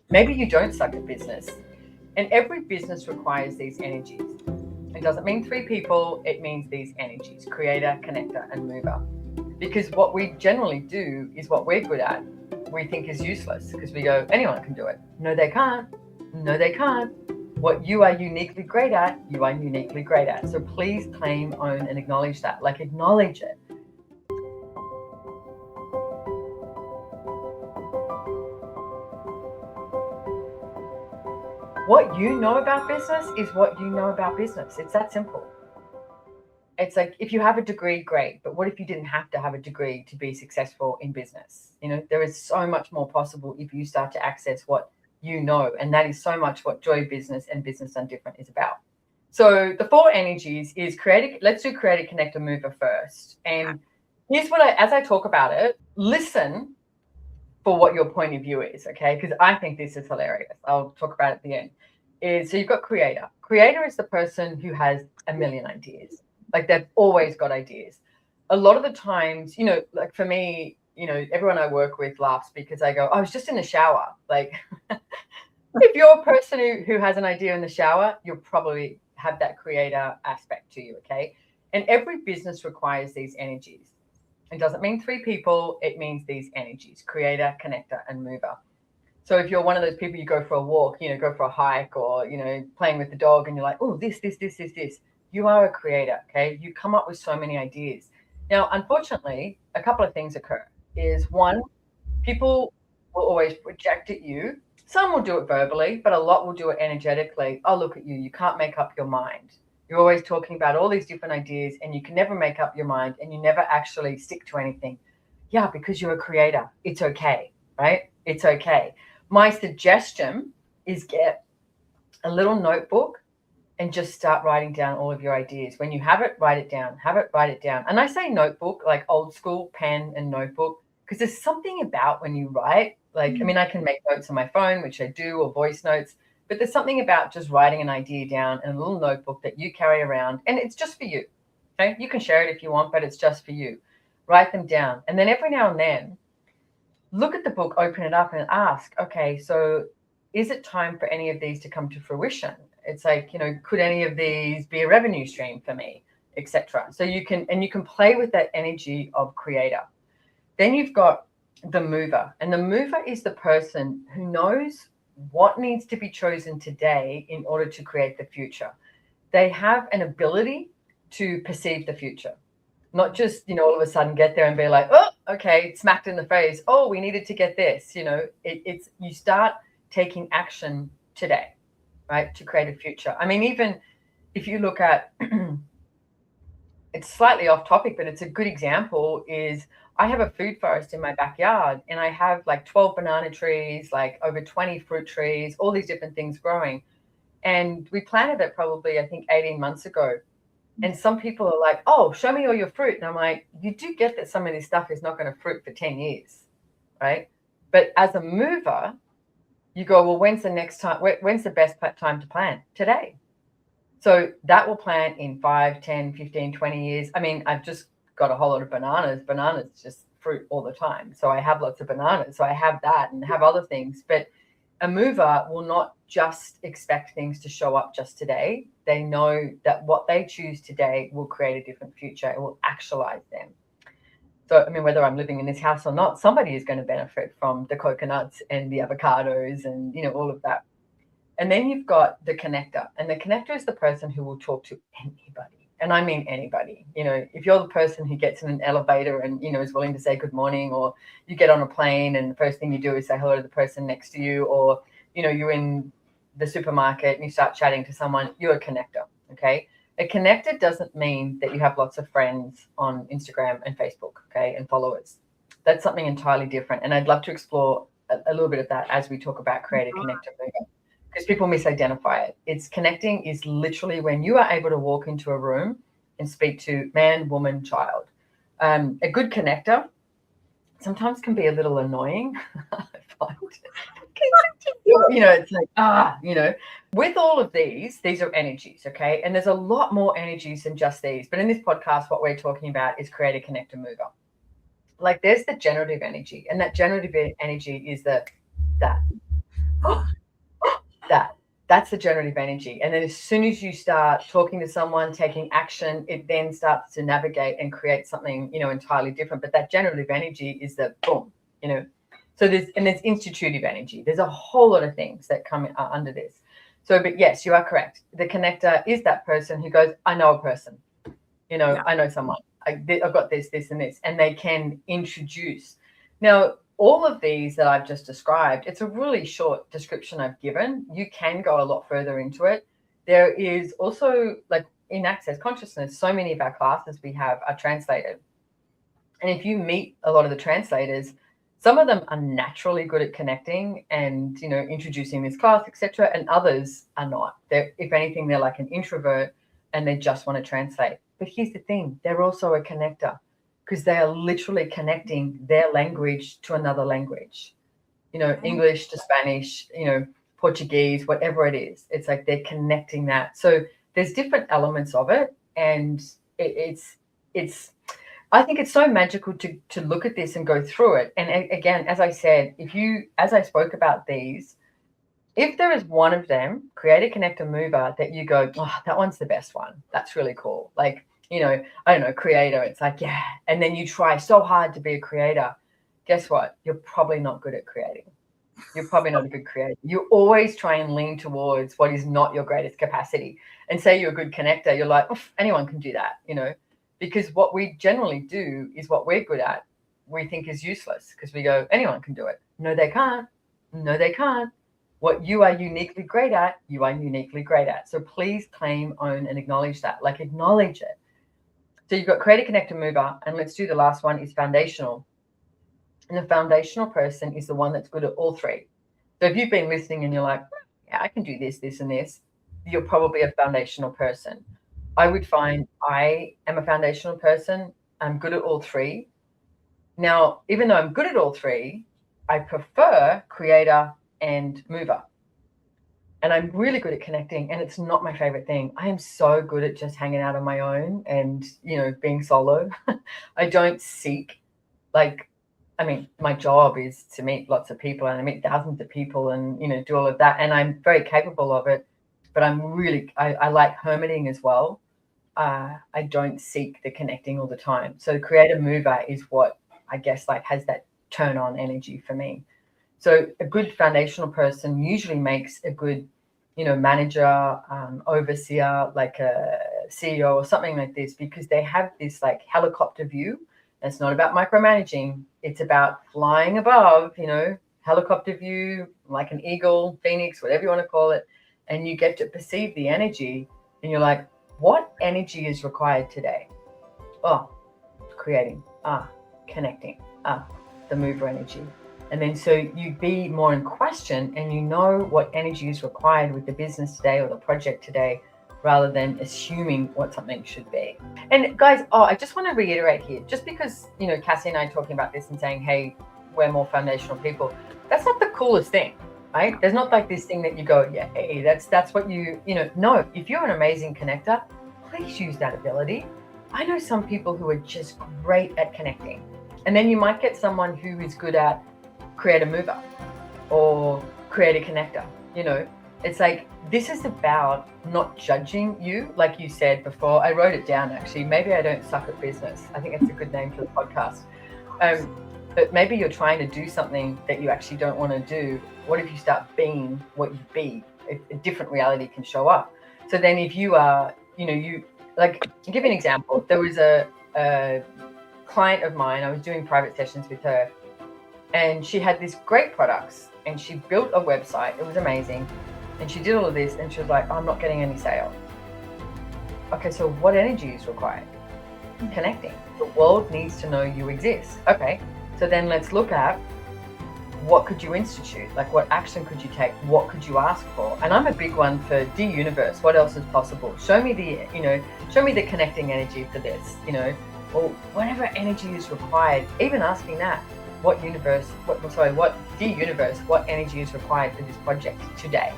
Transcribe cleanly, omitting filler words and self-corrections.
Maybe you don't suck at business. And every business requires these energies. It doesn't mean three people, it means these energies: creator, connector, and mover. Because what we generally do is what we're good at, we think is useless, because we go, anyone can do it. No, they can't. No, they can't. What you are uniquely great at, you are uniquely great at. So please claim, own, and acknowledge that. Like, acknowledge it. What you know about business is what you know about business. It's that simple. It's like, if you have a degree, great. But what if you didn't have to have a degree to be successful in business? You know, there is so much more possible if you start to access what you know. And that is so much what Joy Business and Business Done Different is about. So the four energies is creative. Let's do creative, connector, mover first. And here's what as I talk about it, listen for what your point of view is, okay? Because I think this is hilarious. I'll talk about it at the end. So you've got creator. Creator is the person who has a million ideas. Like, they've always got ideas. A lot of the times, like for me, everyone I work with laughs because I go, I was just in the shower. Like, if you're a person who has an idea in the shower, you'll probably have that creator aspect to you, okay? And every business requires these energies. It doesn't mean three people, it means these energies: creator, connector, and mover. So if you're one of those people, you go for a walk, go for a hike, or, playing with the dog, and you're like, oh, this. You are a creator, okay? You come up with so many ideas. Now, unfortunately, a couple of things occur. Is one, people will always project at you. Some will do it verbally, but a lot will do it energetically. Oh, look at you. You can't make up your mind. You're always talking about all these different ideas, and you can never make up your mind, and you never actually stick to anything. Yeah, because you're a creator. It's okay, right? It's okay. My suggestion is get a little notebook and just start writing down all of your ideas. When you have it, write it down. Have it, write it down. And I say notebook, like old school pen and notebook, because there's something about when you write, like, I mean, I can make notes on my phone, which I do, or voice notes, but there's something about just writing an idea down in a little notebook that you carry around, and it's just for you. Okay, you can share it if you want, but it's just for you. Write them down. And then every now and then, look at the book, open it up, and ask, okay, so is it time for any of these to come to fruition? It's like, could any of these be a revenue stream for me, etc. So you can play with that energy of creator. Then you've got the mover, and the mover is the person who knows what needs to be chosen today in order to create the future. They have an ability to perceive the future, not just, all of a sudden get there and be like, oh, okay, smacked in the face. Oh, we needed to get this. It's you start taking action today, right, to create a future. I mean, even if you look at, it's slightly off topic, but it's a good example, is I have a food forest in my backyard, and I have like 12 banana trees, like over 20 fruit trees, all these different things growing. And we planted it probably, I think, 18 months ago. And some people are like, oh, show me all your fruit. And I'm like, you do get that some of this stuff is not going to fruit for 10 years, right? But as a mover, you go, well, when's the next time? When's the best time to plant? Today. So that will plant in 5, 10, 15, 20 years. I mean, I've just got a whole lot of bananas. Bananas just fruit all the time. So I have lots of bananas. So I have that and have other things. But a mover will not just expect things to show up just today. They know that what they choose today will create a different future. It will actualize them. So, I mean, whether I'm living in this house or not, somebody is going to benefit from the coconuts and the avocados and, all of that. And then you've got the connector. And the connector is the person who will talk to anybody. And I mean anybody. If you're the person who gets in an elevator and, is willing to say good morning, or you get on a plane and the first thing you do is say hello to the person next to you, or, you're in the supermarket and you start chatting to someone, you're a connector, okay? A connector doesn't mean that you have lots of friends on Instagram and Facebook, okay, and followers. That's something entirely different. And I'd love to explore a little bit of that as we talk about creative connector movement, because people misidentify it. It's connecting is literally when you are able to walk into a room and speak to man, woman, child. A good connector sometimes can be a little annoying. I find it's like, with all of these are energies, okay? And there's a lot more energies than just these. But in this podcast, what we're talking about is create a connector mover. Like, there's the generative energy, and that generative energy is that. That's the generative energy. And then as soon as you start talking to someone, taking action, it then starts to navigate and create something, entirely different. But that generative energy is the boom, So there's institutive energy. There's a whole lot of things that come under this. So, but yes, you are correct. The connector is that person who goes, I know a person, I know someone. I've got this, and this, and they can introduce. Now, all of these that I've just described, it's a really short description I've given. You can go a lot further into it. There is also, like in Access Consciousness, so many of our classes we have are translated. And if you meet a lot of the translators, some of them are naturally good at connecting and, introducing this class, etc. And others are not. If anything, they're like an introvert and they just want to translate. But here's the thing, they're also a connector because they are literally connecting their language to another language, English to Spanish, Portuguese, whatever it is. It's like they're connecting that. So there's different elements of it. And it's I think it's so magical to look at this and go through it. And again, as I said, as I spoke about these, if there is one of them, create a connector mover that you go, oh, that one's the best one. That's really cool. Like, I don't know, creator. It's like, yeah. And then you try so hard to be a creator. Guess what? You're probably not good at creating. You're probably not a good creator. You always try and lean towards what is not your greatest capacity. And say you're a good connector. You're like, anyone can do that, because what we generally do is what we're good at, we think is useless because we go, anyone can do it. No, they can't. No, they can't. What you are uniquely great at, you are uniquely great at. So please claim, own, and acknowledge that. Like, acknowledge it. So you've got create a connector mover, and let's do the last one is foundational. And the foundational person is the one that's good at all three. So if you've been listening and you're like, yeah, I can do this, this, and this, you're probably a foundational person. I would find I am a foundational person. I'm good at all three. Now, even though I'm good at all three, I prefer creator and mover. And I'm really good at connecting, and it's not my favorite thing. I am so good at just hanging out on my own and, being solo. I don't seek, my job is to meet lots of people, and I meet thousands of people and, do all of that. And I'm very capable of it, but I like hermiting as well. I don't seek the connecting all the time. So the creator mover is what I guess has that turn on energy for me. So a good foundational person usually makes a good, manager, overseer, like a CEO or something like this, because they have this helicopter view. It's not about micromanaging. It's about flying above, helicopter view, like an eagle, phoenix, whatever you want to call it. And you get to perceive the energy and you're like, what energy is required today? Oh, creating, connecting, the mover energy. And then so you be more in question and you know what energy is required with the business today or the project today, rather than assuming what something should be. And guys, I just want to reiterate here, just because, Cassie and I are talking about this and saying, hey, we're more foundational people, that's not the coolest thing, right? There's not this thing that you go, yeah, hey, that's what no, if you're an amazing connector, please use that ability. I know some people who are just great at connecting. And then you might get someone who is good at create a mover or create a connector. It's this is about not judging you. Like you said before, I wrote it down actually. Maybe I don't suck at business. I think that's a good name for the podcast. But maybe you're trying to do something that you actually don't want to do. What if you start being what you be? A different reality can show up. So then if you are, I'll give you an example. There was a client of mine, I was doing private sessions with her, and she had these great products and she built a website. It was amazing. And she did all of this and she was like, I'm not getting any sales. Okay, so what energy is required? Connecting. The world needs to know you exist. Okay, so then let's look at what could you institute? What action could you take? What could you ask for? And I'm a big one for universe. What else is possible? Show me the connecting energy for this, or whatever energy is required. Even asking that, what energy is required for this project today?